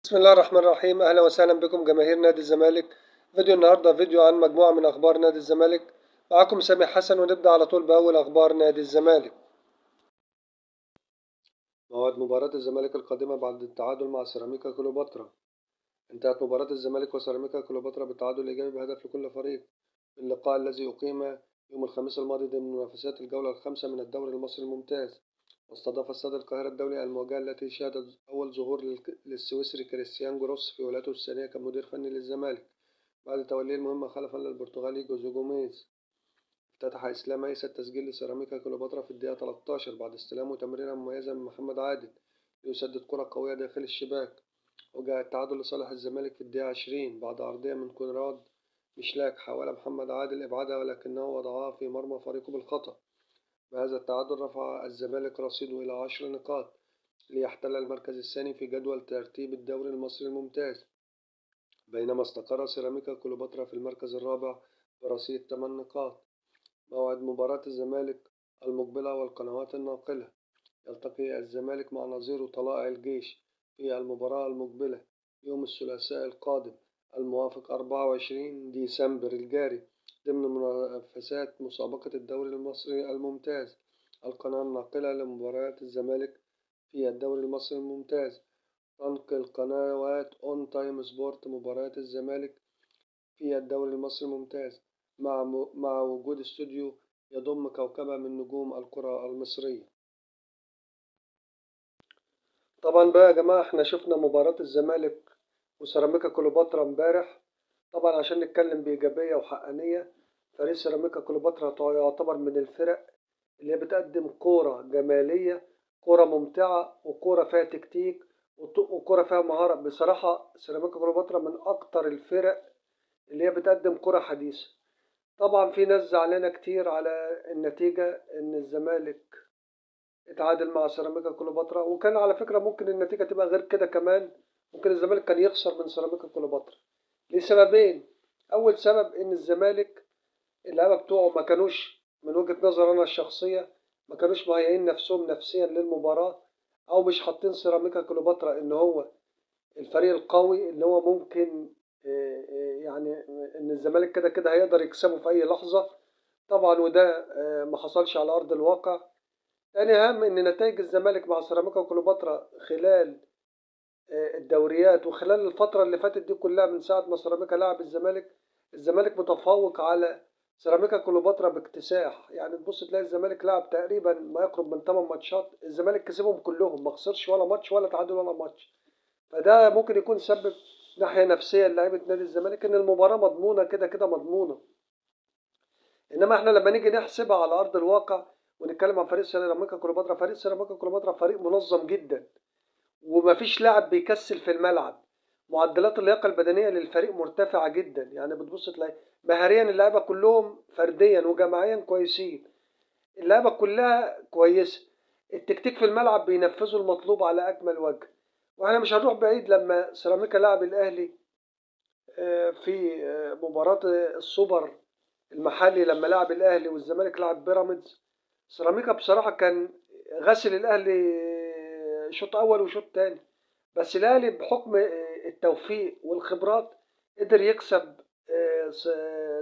بسم الله الرحمن الرحيم. أهلا وسهلا بكم جماهير نادي الزمالك. فيديو النهاردة فيديو عن مجموعة من أخبار نادي الزمالك. معكم سامي حسن، ونبدأ على طول بأول أخبار نادي الزمالك. موعد مباراة الزمالك القادمة بعد التعادل مع سيراميكا كليوباترا. انتهت مباراة الزمالك وسيراميكا كليوباترا بالتعادل إيجابي بهدف لكل فريق في اللقاء الذي أقيم يوم الخميس الماضي ضمن منافسات الجولة الخامسة من الدوري المصري الممتاز. واستضاف استاد القاهرة الدولي المواجهة التي شهدت أول ظهور للسويسري كريستيان جروس في ولايته الثانية كمدير فني للزمالك بعد توليه المهمة خلفا للبرتغالي جوزيه جوميز. افتتح إسلام عيسى التسجيل لسيراميكا كليوباترا في الدقيقة 13 بعد استلامه تمريرة مميزة من محمد عادل ليسدد كرة قوية داخل الشباك. وجاء التعادل لصالح الزمالك في الدقيقة 20 بعد عرضية من كونراد مشلاك حاول محمد عادل إبعادها ولكنه وضعها في مرمى فريقه بالخطأ. بهذا التعادل رفع الزمالك رصيده إلى 10 نقاط ليحتل المركز الثاني في جدول ترتيب الدوري المصري الممتاز، بينما استقر سيراميكا كليوباترا في المركز الرابع برصيد 8 نقاط. موعد مباراة الزمالك المقبلة والقنوات الناقلة. يلتقي الزمالك مع نظيره طلائع الجيش في المباراة المقبلة يوم الثلاثاء القادم الموافق 24 ديسمبر الجاري ضمن منافسات مسابقة الدوري المصري الممتاز. القناة الناقلة لمباريات الزمالك في الدوري المصري الممتاز تنقل قنوات أون تايم سبورت مباريات الزمالك في الدوري المصري الممتاز مع وجود استوديو يضم كوكبة من نجوم الكرة المصرية. طبعا بقى يا جماعة، احنا شفنا مباراة الزمالك وسيراميكا كليوباترا امبارح. طبعا عشان نتكلم بإيجابية وحقانية، فريق سيراميكا كليوباترا يعتبر من الفرق اللي هي بتقدم كورة جمالية، كورة ممتعة، وكورة فيها تكتيك، وكورة فيها مهارة. بصراحة سيراميكا كليوباترا من أكتر الفرق اللي هي بتقدم كرة حديثة. طبعا في ناس زعلانة كتير على النتيجة، إن الزمالك اتعادل مع سيراميكا كليوباترا، وكان على فكرة ممكن النتيجة تبقى غير كده كمان. ممكن الزمالك كان يخسر من سيراميكا كليوباترا لسببين. أول سبب إن الزمالك اللعيبة بتوعه ما كانوش، من وجهة نظر أنا الشخصية، ما كانوش مهيئين نفسهم نفسيا للمباراة، أو مش حاطين سيراميكا كليوباترا إن هو الفريق القوي اللي هو ممكن يعني إن الزمالك كده كده هيقدر يكسبه في أي لحظة. طبعا وده ما حصلش على أرض الواقع. تاني أهم إن نتائج الزمالك مع سيراميكا وكليوباترا خلال الدوريات وخلال الفترة اللي فاتت دي كلها من ساعة ما سيراميكا لعب الزمالك، الزمالك متفوق على سيراميكا كليوباترا باكتساح. يعني تبص تلاقي الزمالك لعب تقريبا ما يقرب من 8 ماتشات، الزمالك كسبهم كلهم، ما خسرش ولا ماتش ولا تعادل ولا ماتش. فده ممكن يكون سبب ناحية نفسية للاعيبة نادي الزمالك إن المباراة مضمونة، كده كده مضمونة. إنما إحنا لما نيجي نحسبها على أرض الواقع ونتكلم عن فريق سيراميكا كليوباترا، فريق سيراميكا كليوباترا فريق منظم جدا، ومفيش لاعب بيكسل في الملعب. معدلات اللياقة البدنية للفريق مرتفعة جدا، يعني بتبص تلاقي مهاريا اللعيبة كلهم فرديا وجماعيا كويسين، اللعيبة كلها كويسة. التكتيك في الملعب بينفذوا المطلوب على أكمل وجه. واحنا مش هنروح بعيد، لما سيراميكا لعب الأهلي في مباراة السوبر المحلي، لما لعب الأهلي والزمالك لعب بيراميدز، سيراميكا بصراحة كان غسل الأهلي شوط أول وشوط تاني. بس الاهلي بحكم التوفيق والخبرات قدر يكسب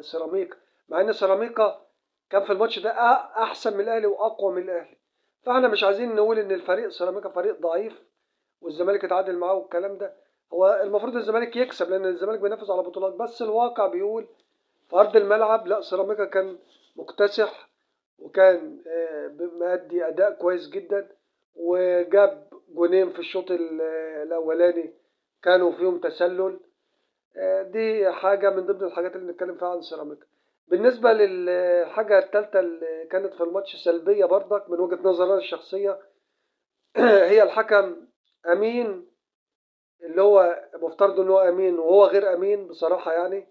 سيراميكا، مع ان سيراميكا كان في الماتش ده احسن من الاهلي واقوى من الاهلي. فاحنا مش عايزين نقول ان الفريق سيراميكا فريق ضعيف والزمالك اتعادل معاه والكلام ده. هو المفروض الزمالك يكسب لان الزمالك بينافس على بطولات، بس الواقع بيقول في ارض الملعب لا، سيراميكا كان مكتسح، وكان مادي اداء كويس جدا، وجاب جونين في الشوط الاولاني كانوا فيهم تسلل. دي حاجه من ضمن الحاجات اللي بنتكلم فيها عن سيراميكا. بالنسبه للحاجه الثالثه اللي كانت في الماتش سلبيه برضك من وجهه نظري أنا الشخصيه هي الحكم امين، اللي هو مفترض ان هو امين وهو غير امين بصراحه يعني،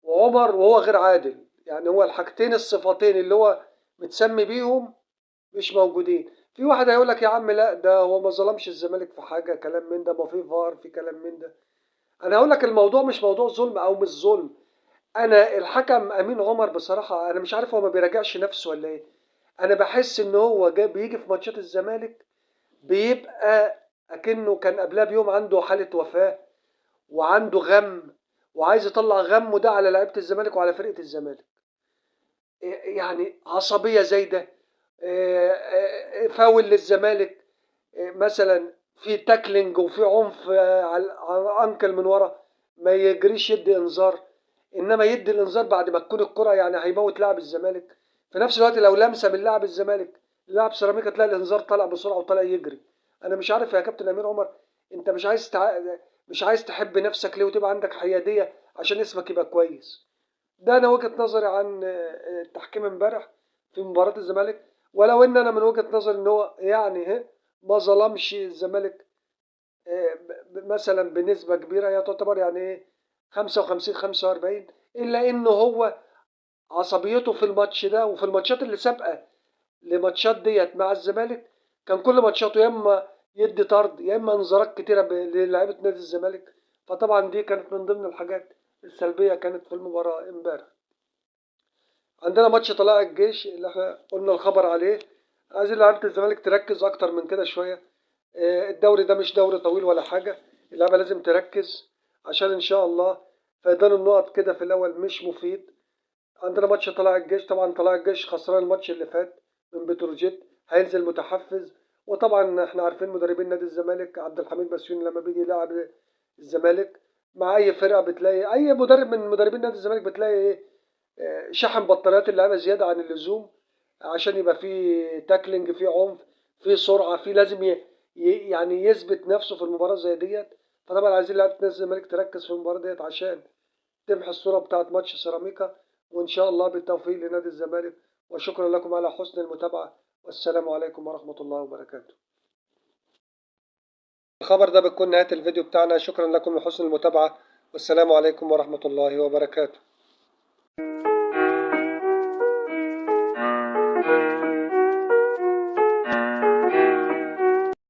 وعمر وهو غير عادل. يعني هو الحاجتين الصفتين اللي هو متسمي بيهم مش موجودين. في واحد هيقول لك يا عم لا، ده هو ما ظلمش الزمالك في حاجه، كلام من ده، ما في فار، في كلام من ده. انا هقول لك الموضوع مش موضوع ظلم او مش ظلم. انا الحكم امين عمر بصراحه انا مش عارف هو ما بيراجعش نفسه ولا ايه. انا بحس ان هو جاي بيجي في ماتشات الزمالك بيبقى اكنه كان قبلها بيوم عنده حاله وفاه، وعنده غم وعايز يطلع غمه ده على لعيبه الزمالك وعلى فرقه الزمالك. يعني عصبيه زايده، فاول للزمالك، مثلا في تاكلينج وفي عنف على انكل من ورا، ما يجريش يدي انذار. انما يدي الانذار بعد ما تكون الكره يعني هيموت لاعب الزمالك. في نفس الوقت لو لمسه من لاعب الزمالك لاعب سيراميكا تلاقي الانذار طالع بسرعه وطالع يجري. انا مش عارف يا كابتن امير عمر، انت مش عايز تحب نفسك ليه وتبقى عندك حياديه عشان اسمك يبقى كويس؟ ده انا وجهة نظري عن التحكيم امبارح في مباراة الزمالك. ولو ان انا من وجهة نظري ان هو يعني ما ظلمش الزمالك مثلا بنسبة كبيرة، هي تعتبر يعني 55 45، الا انه هو عصبيته في الماتش ده وفي الماتشات اللي سابقة لماتشات ديت مع الزمالك كان كل ماتشاته يا اما يدي طرد يا اما انذارات كتيرة للاعيبة نادي الزمالك. فطبعا دي كانت من ضمن الحاجات السلبية كانت في المباراة امبارح. عندنا ماتش طلائع الجيش اللي احنا قلنا الخبر عليه. عايزين لعيبة الزمالك تركز أكتر من كده شوية. الدوري ده مش دوري طويل ولا حاجة، اللعبة لازم تركز عشان إن شاء الله فقدان النقط كده في الأول مش مفيد. عندنا ماتش طلائع الجيش، طبعا طلائع الجيش خسران الماتش اللي فات من بتروجيت، هينزل متحفز. وطبعا احنا عارفين مدربين نادي الزمالك عبد الحميد بسيوني لما بيجي يلعب الزمالك مع أي فرقة بتلاقي أي مدرب من مدربين نادي الزمالك بتلاقي شحن بطاريات اللعيبه زياده عن اللزوم عشان يبقى في تاكلينج، في عنف، في سرعه، في لازم يعني يثبت نفسه في المباراه زي ديت. فطبعا عايزين لعيبه نادي الزمالك تركز في المباراه ديت عشان تمحي الصوره بتاعت ماتش سيراميكا. وان شاء الله بالتوفيق لنادي الزمالك. وشكرا لكم على حسن المتابعه، والسلام عليكم ورحمه الله وبركاته. الخبر ده بتكون نهايه الفيديو بتاعنا. شكرا لكم لحسن المتابعه، والسلام عليكم ورحمه الله وبركاته.